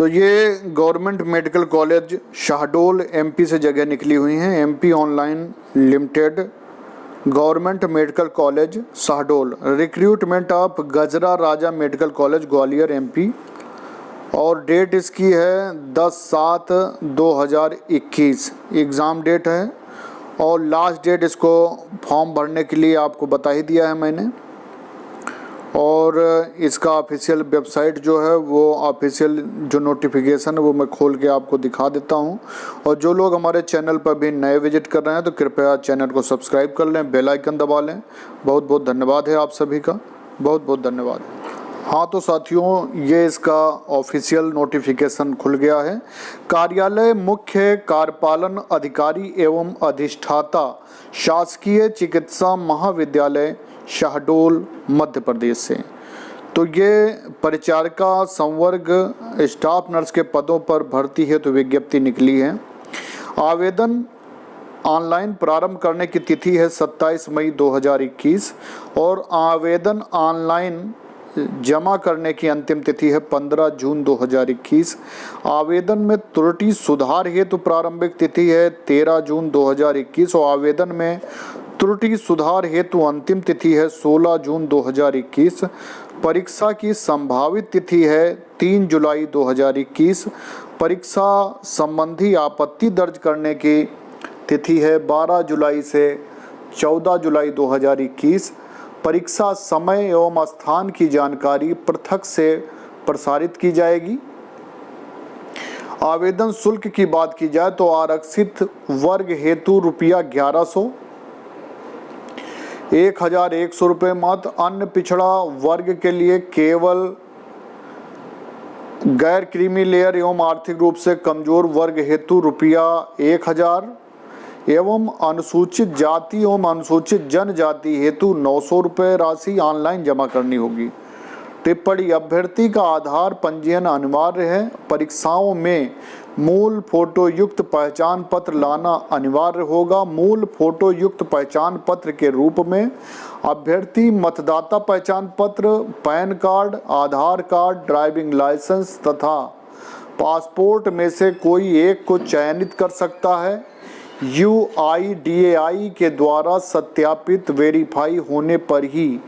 तो ये government medical college Shahdol MP से जगह निकली हुई हैं। MP online limited government medical college Shahdol, recruitment of Gajra Raja medical college Gwalior MP, और डेट इसकी है 10/7/2021 एग्ज़ाम डेट है, और लास्ट डेट इसको फॉर्म भरने के लिए आपको बता ही दिया है मैंने। और इसका ऑफिशियल वेबसाइट जो है वो ऑफिशियल जो नोटिफिकेशन है वो मैं खोल के आपको दिखा देता हूं। और जो लोग हमारे चैनल पर भी नए विजिट कर रहे हैं तो कृपया चैनल को सब्सक्राइब कर लें, बेल आइकन दबा लें। बहुत बहुत धन्यवाद है आप सभी का, बहुत बहुत धन्यवाद। हाँ तो साथियों, ये इसका ऑफिशियल नोटिफिकेशन खुल गया है। कार्यालय मुख्य कार्यपालन अधिकारी एवं अधिष्ठाता शासकीय चिकित्सा महाविद्यालय शाहडोल मध्य प्रदेश से। तो ये परिचारिका संवर्ग स्टाफ नर्स के पदों पर भर्ती हेतु तो विज्ञप्ति निकली है। आवेदन ऑनलाइन प्रारंभ करने की तिथि है 27 मई 2021 और आवेदन ऑनलाइन जमा करने की अंतिम तिथि है 15 जून 2021। आवेदन में त्रुटि सुधार हेतु प्रारंभिक तिथि है 13 जून 2021 और आवेदन में त्रुटि सुधार हेतु अंतिम तिथि है 16 जून 2021। परीक्षा की संभावित तिथि है 3 जुलाई 2021। परीक्षा संबंधी आपत्ति दर्ज करने की तिथि है 12 जुलाई से 14 जुलाई 2021। परीक्षा समय एवं स्थान की जानकारी पृथक से प्रसारित की जाएगी। आवेदन शुल्क की बात की जाए तो आरक्षित वर्ग हेतु ₹1100, 1100 रुपये मात्र। अन्य पिछड़ा वर्ग के लिए केवल गैर क्रीमी लेयर एवं आर्थिक रूप से कमजोर वर्ग हेतु ₹1000 एवं अनुसूचित जाति एवं अनुसूचित जनजाति हेतु 900 रुपये राशि ऑनलाइन जमा करनी होगी। टिप्पणी, अभ्यर्थी का आधार पंजीयन अनिवार्य है। परीक्षाओं में मूल फोटो युक्त पहचान पत्र लाना अनिवार्य होगा। मूल फोटो युक्त पहचान पत्र के रूप में अभ्यर्थी मतदाता पहचान पत्र, पैन कार्ड, आधार कार्ड, ड्राइविंग लाइसेंस तथा पासपोर्ट में से कोई एक को चयनित कर सकता है। UIDAI के द्वारा सत्यापित वेरीफाई होने पर ही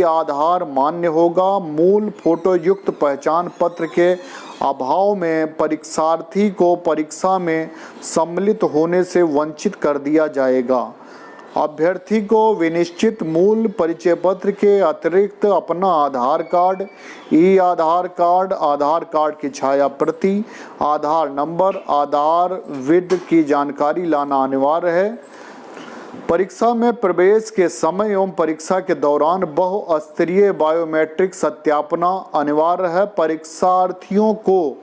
आधार मान्य होगा। मूल फोटो युक्त पहचान पत्र के अभाव में परीक्षार्थी को परीक्षा में सम्मिलित होने से वंचित कर दिया जाएगा। अभ्यर्थी को विनिश्चित मूल परिचय पत्र के अतिरिक्त अपना आधार कार्ड, आधार कार्ड, आधार कार्ड की छाया प्रति, आधार नंबर, आधार विद की जानकारी लाना अनिवार्य है। परीक्षा में प्रवेश के समय एवं परीक्षा के दौरान बहुस्तरीय बायोमेट्रिक सत्यापन अनिवार्य है। परीक्षार्थियों को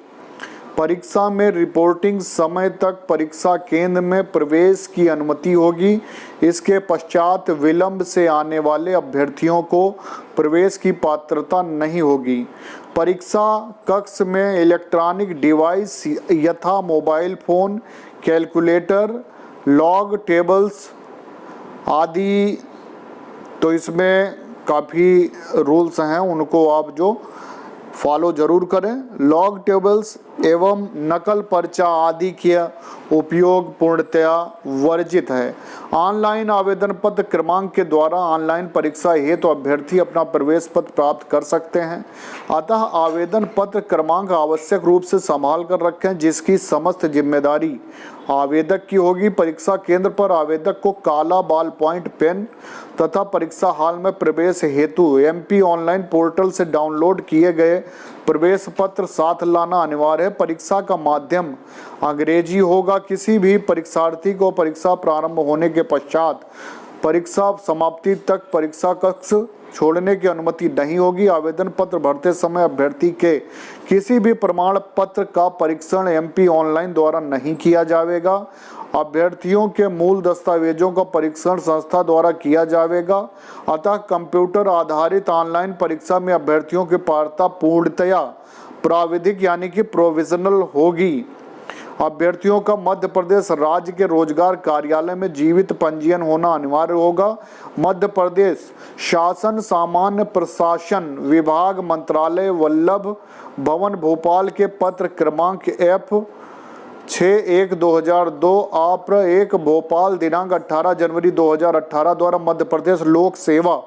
परीक्षा में रिपोर्टिंग समय तक परीक्षा केंद्र में प्रवेश की अनुमति होगी। इसके पश्चात विलंब से आने वाले अभ्यर्थियों को प्रवेश की पात्रता नहीं होगी। परीक्षा कक्ष में इलेक्ट्रॉनिक डिवाइस यथा mobile phone, calculator, log tables आदि, तो इसमें काफ़ी रूल्स हैं, उनको आप जो फॉलो जरूर करें। लॉग टेबल्स एवं नकल पर्चा आदि के उपयोग पूर्णतया वर्जित है। ऑनलाइन आवेदन पत्र क्रमांक के द्वारा ऑनलाइन परीक्षा हेतु तो अभ्यर्थी अपना प्रवेश पत्र प्राप्त कर सकते हैं। अतः आवेदन पत्र क्रमांक आवश्यक रूप से संभाल कर रखें, जिसकी समस्त जिम्मेदारी आवेदक की होगी। परीक्षा केंद्र पर आवेदक को काला बॉल पॉइंट पेन तथा परीक्षा हॉल में प्रवेश हेतु MP ऑनलाइन पोर्टल से डाउनलोड किए गए प्रवेश पत्र साथ लाना अनिवार्य है। परीक्षा का माध्यम अंग्रेजी होगा। किसी भी परीक्षार्थी को परीक्षा प्रारंभ होने के पश्चात परीक्षा समाप्ति तक परीक्षा कक्ष छोड़ने की अनुमति नहीं होगी। आवेदन पत्र भरते समय अभ्यर्थी के किसी भी प्रमाण पत्र का परीक्षण MP ऑनलाइन द्वारा नहीं किया जाएगा। अभ्यर्थियों के मूल दस्तावेजों का परीक्षण संस्था द्वारा किया जाएगा। अतः कंप्यूटर आधारित ऑनलाइन परीक्षा में अभ्यर्थियों की पात्रता पूर्णतया प्राविधिक यानी कि प्रोविजनल होगी। अभ्यर्थियों का मध्य प्रदेश राज्य के रोजगार कार्यालय में जीवित पंजीयन होना अनिवार्य होगा। मध्य प्रदेश शासन सामान्य प्रशासन विभाग मंत्रालय वल्लभ भवन भोपाल के पत्र क्रमांक F61/2002 आप्र 1 भोपाल दिनांक 18 जनवरी 2018 द्वारा मध्य प्रदेश लोक सेवा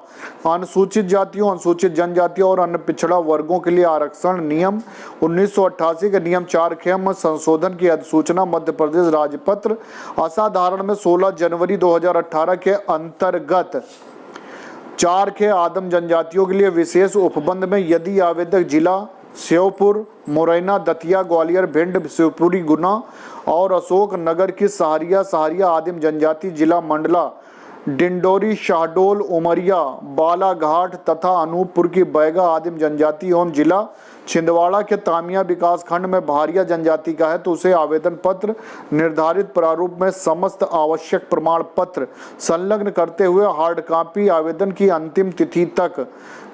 अनुसूचित जातियों अनुसूचित जनजातियों और अन्य पिछड़ा वर्गों के लिए आरक्षण नियम 1988 के नियम 4 में संशोधन की अधिसूचना मध्य प्रदेश राजपत्र असाधारण में 16 जनवरी 2018 के अंतर्गत 4 आदिम जनजातियों के लिए विशेष उपबंध में यदि आवेदक जिला श्योपुर मुरैना दतिया ग्वालियर भिंड शिवपुरी गुना और अशोक नगर की सहारिया आदिम जनजाति जिला मंडला डिंडोरी शाहडोल उमरिया बालाघाट तथा अनूपपुर की बैगा आदिम जनजाति एवं जिला छिंदवाड़ा के तामिया विकास खंड में भारिया जनजाति का है तो उसे आवेदन पत्र निर्धारित प्रारूप में समस्त आवश्यक प्रमाण पत्र संलग्न करते हुए हार्ड कॉपी आवेदन की अंतिम तिथि तक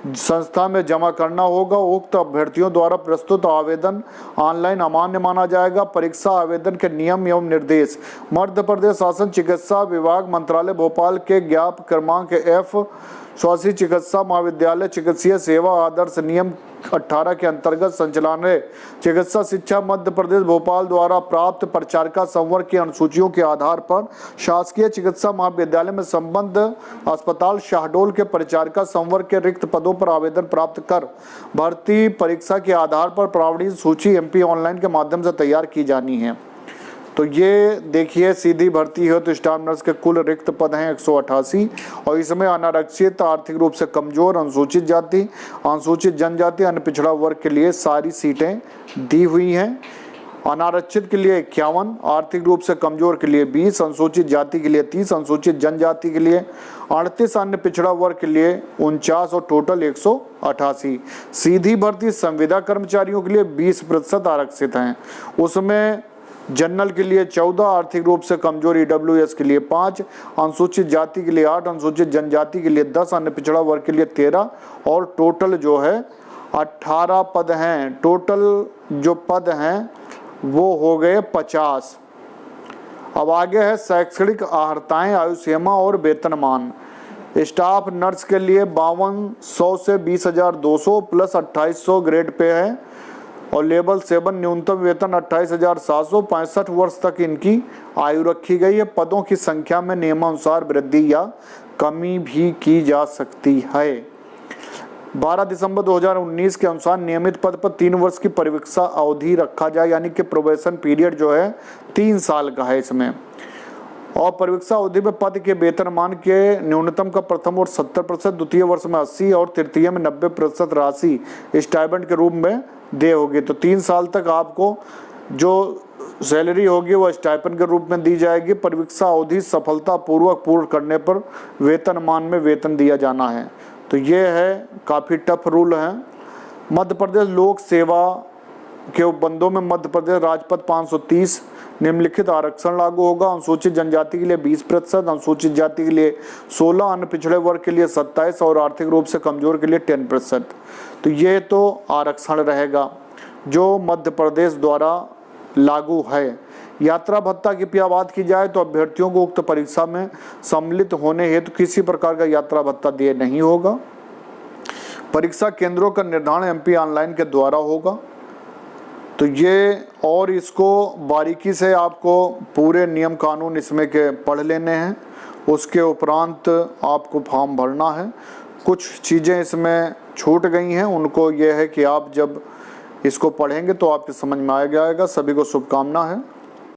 संस्था में जमा करना होगा। उक्त अभ्यर्थियों द्वारा प्रस्तुत आवेदन ऑनलाइन अमान्य माना जाएगा। परीक्षा आवेदन के नियम एवं निर्देश मध्य प्रदेश शासन चिकित्सा विभाग मंत्रालय भोपाल के ज्ञाप क्रमांक F86 चिकित्सा महाविद्यालय चिकित्सीय सेवा आदर्श नियम 18 के अंतर्गत संचालनालय चिकित्सा शिक्षा मध्य प्रदेश भोपाल द्वारा प्राप्त परिचारिका संवर्ग की अनुसूचियों के आधार पर शासकीय चिकित्सा महाविद्यालय में संबद्ध अस्पताल शाहडोल के परिचारिका संवर्ग के रिक्त पदों पर आवेदन प्राप्त कर भर्ती परीक्षा के आधार पर प्रावीण्य सूची MP ऑनलाइन के माध्यम से तैयार की जानी है। तो ये देखिए सीधी भर्ती है तो स्टाफ नर्स के कुल रिक्त पद हैं 188 और इसमें अनारक्षित आर्थिक रूप से कमजोर अनुसूचित जाति अनुसूचित जनजाति अन्य पिछड़ा वर्ग के लिए सारी सीटें दी हुई हैं। अनारक्षित के लिए 51 आर्थिक रूप से कमजोर के लिए 20 अनुसूचित जाति के लिए 30 अनुसूचित जनजाति के लिए 38 अन्य पिछड़ा वर्ग के लिए 49 और टोटल 188। सीधी भर्ती संविदा कर्मचारियों के लिए 20% आरक्षित हैं। उसमें जनरल के लिए 14 आर्थिक रूप से कमजोर EWS के लिए 5 अनुसूचित जाति के लिए 8 अनुसूचित जनजाति के लिए 10 अन्य पिछड़ा वर्ग के लिए 13 और टोटल जो है 18 पद हैं। टोटल जो पद हैं वो हो गए 50। अब आगे है शैक्षणिक अर्हताएं आयु सीमा और वेतनमान। स्टाफ नर्स के लिए 5200 से 20,200 प्लस 2800 ग्रेड पे है और लेवल 7 न्यूनतम वेतन 28,765 वर्ष तक इनकी आयु रखी गई है। पदों की संख्या में नियमानुसार वृद्धि या कमी भी की जा सकती है। 12 दिसंबर 2019 के अनुसार नियमित पद पर 3 वर्ष की परिवीक्षा अवधि रखा जाए यानी कि प्रोबेशन पीरियड जो है 3 साल का है इसमें। और परिवीक्षा अवधि में पद के वेतनमान के न्यूनतम का प्रथम वर्ष 70%, द्वितीय वर्ष में 80 और तृतीय में 90% राशि स्टाइपेंड के रूप में दे होगी। तो 3 साल तक आपको जो सैलरी होगी वह स्टाइपेंड के रूप में दी जाएगी। परिवीक्षा अवधि सफलतापूर्वक पूर्ण करने पर वेतनमान में वेतन दिया जाना है। तो ये है काफ़ी टफ रूल है। मध्य प्रदेश लोक सेवा के उपबंधों में मध्य प्रदेश राजपथ 530 निम्नलिखित आरक्षण लागू होगा। अनुसूचित जनजाति के लिए 20%, अनुसूचित जाति के लिए 16, अन्य पिछड़े वर्ग के लिए 27 और आर्थिक रूप से कमजोर के लिए 10%। तो ये तो आरक्षण रहेगा जो मध्य प्रदेश द्वारा लागू है। यात्रा भत्ता की बात की जाए तो अभ्यर्थियों को उक्त परीक्षा में सम्मिलित होने हेतु किसी प्रकार का यात्रा भत्ता दिए नहीं होगा। परीक्षा केंद्रों का निर्धारण MP ऑनलाइन के द्वारा होगा। तो ये और इसको बारीकी से आपको पूरे नियम कानून इसमें के पढ़ लेने हैं। उसके उपरांत आपको फॉर्म भरना है। कुछ चीज़ें इसमें छूट गई हैं, उनको ये है कि आप जब इसको पढ़ेंगे तो आपके समझ में आ जाएगा। सभी को शुभकामना है।